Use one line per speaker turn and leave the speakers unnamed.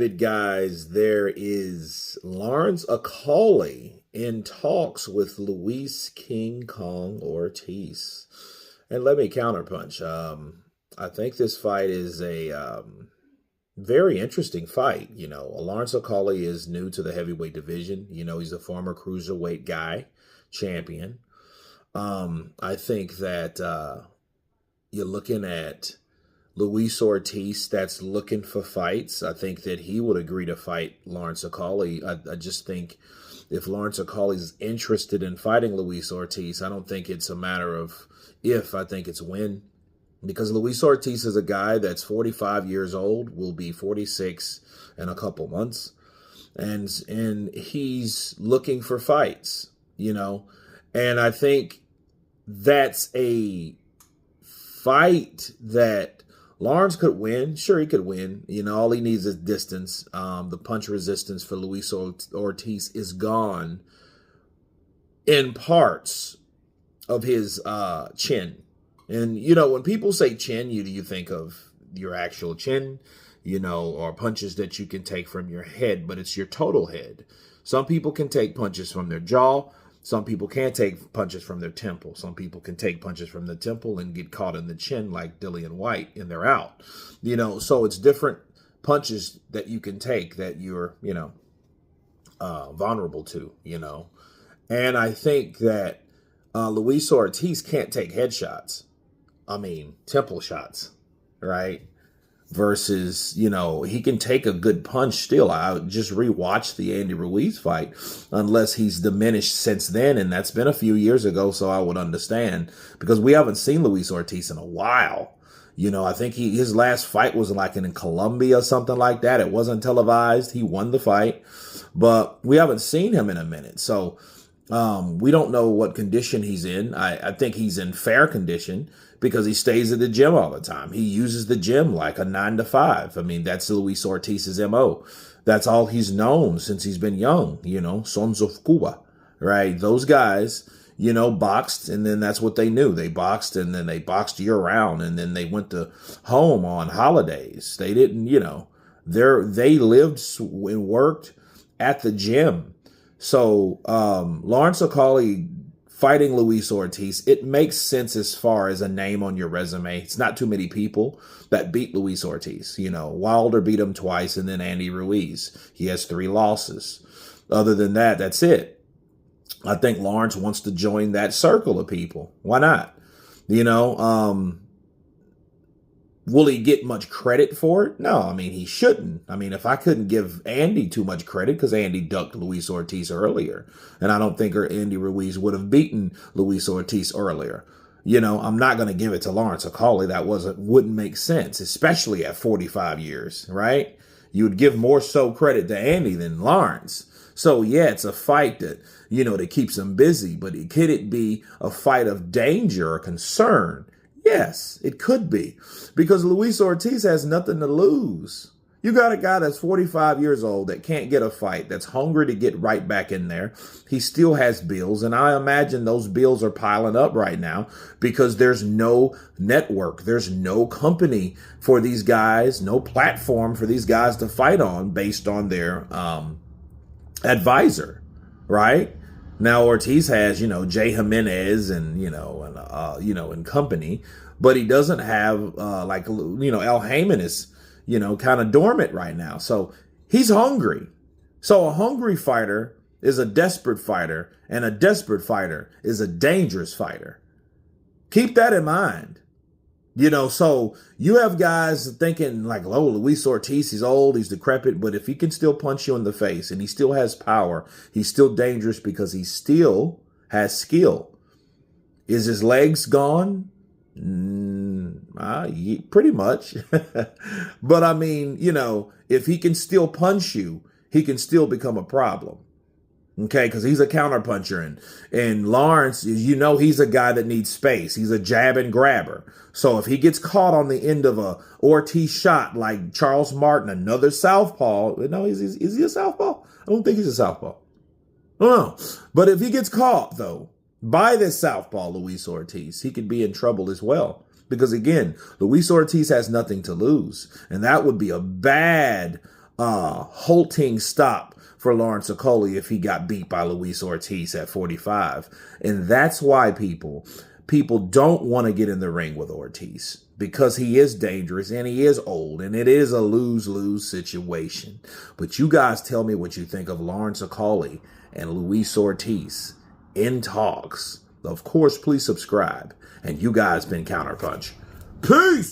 have it, guys. There is Lawrence Okolie in talks with Luis King Kong Ortiz. And let me counterpunch. I think this fight is a very interesting fight. Lawrence Okolie is new to the heavyweight division. He's a former cruiserweight guy, champion. I think that you're looking at Luis Ortiz that's looking for fights. I think that he would agree to fight Lawrence Okolie. I just think if Lawrence Okolie is interested in fighting Luis Ortiz, I don't think it's a matter of if, I think it's when. Because Luis Ortiz is a guy that's 45 years old, will be 46 in a couple months. And he's looking for fights, And I think that's a fight that Lawrence could win. Sure, he could win. All he needs is distance. The punch resistance for Luis Ortiz is gone in parts of his chin. And, when people say chin, you think of your actual chin, or punches that you can take from your head, but it's your total head. Some people can take punches from their jaw. Some people can't take punches from their temple. Some people can take punches from the temple and get caught in the chin like Dillian White, and they're out. So it's different punches that you can take that you're, vulnerable to, And I think that Luis Ortiz can't take headshots. Temple shots, right? Versus, he can take a good punch still. I just rewatched the Andy Ruiz fight, unless he's diminished since then, and that's been a few years ago, so I would understand, because we haven't seen Luis Ortiz in a while. I think his last fight was like in Colombia or something like that. It wasn't televised. He won the fight, but we haven't seen him in a minute. So we don't know what condition he's in. I think he's in fair condition because he stays at the gym all the time. He uses the gym like a 9 to 5. That's Luis Ortiz's MO. That's all he's known since he's been young, Sons of Cuba, right? Those guys, boxed, and then that's what they knew. They boxed, and then they boxed year round, and then they went to home on holidays. They didn't, they lived and worked at the gym. So Lawrence Okolie fighting Luis Ortiz, it makes sense as far as a name on your resume. It's not too many people that beat Luis Ortiz. Wilder beat him twice, and then Andy Ruiz. He has 3 losses. Other than that, that's it. I think Lawrence wants to join that circle of people. Why not? Will he get much credit for it? No, he shouldn't. If I couldn't give Andy too much credit, because Andy ducked Luis Ortiz earlier, and I don't think Andy Ruiz would have beaten Luis Ortiz earlier. I'm not going to give it to Lawrence Okolie. That wouldn't make sense, especially at 45 years, right? You would give more so credit to Andy than Lawrence. So yeah, it's a fight that, that keeps him busy, but could it be a fight of danger or concern? Yes, it could be, because Luis Ortiz has nothing to lose. You got a guy that's 45 years old that can't get a fight, that's hungry to get right back in there. He still has bills, and I imagine those bills are piling up right now because there's no network. There's no company for these guys, no platform for these guys to fight on based on their advisor, right? Now Ortiz has, Jay Jimenez and, and company, but he doesn't have, Al Heyman is, kind of dormant right now. So he's hungry. So a hungry fighter is a desperate fighter, and a desperate fighter is a dangerous fighter. Keep that in mind. So you have guys thinking like, oh, Luis Ortiz, he's old, he's decrepit, but if he can still punch you in the face and he still has power, he's still dangerous because he still has skill. Is his legs gone? Pretty much. But if he can still punch you, he can still become a problem. Okay, because he's a counterpuncher, and Lawrence, he's a guy that needs space. He's a jab and grabber. So if he gets caught on the end of a Ortiz shot like Charles Martin, another southpaw, is he a southpaw? I don't think he's a southpaw. No. But if he gets caught, though, by this southpaw, Luis Ortiz, he could be in trouble as well. Because again, Luis Ortiz has nothing to lose, and that would be a bad halting stop for Lawrence Okolie if he got beat by Luis Ortiz at 45. And that's why people don't want to get in the ring with Ortiz, because he is dangerous and he is old and it is a lose-lose situation. But you guys tell me what you think of Lawrence Okolie and Luis Ortiz in talks. Of course, please subscribe. And you guys been Counterpunch. Peace!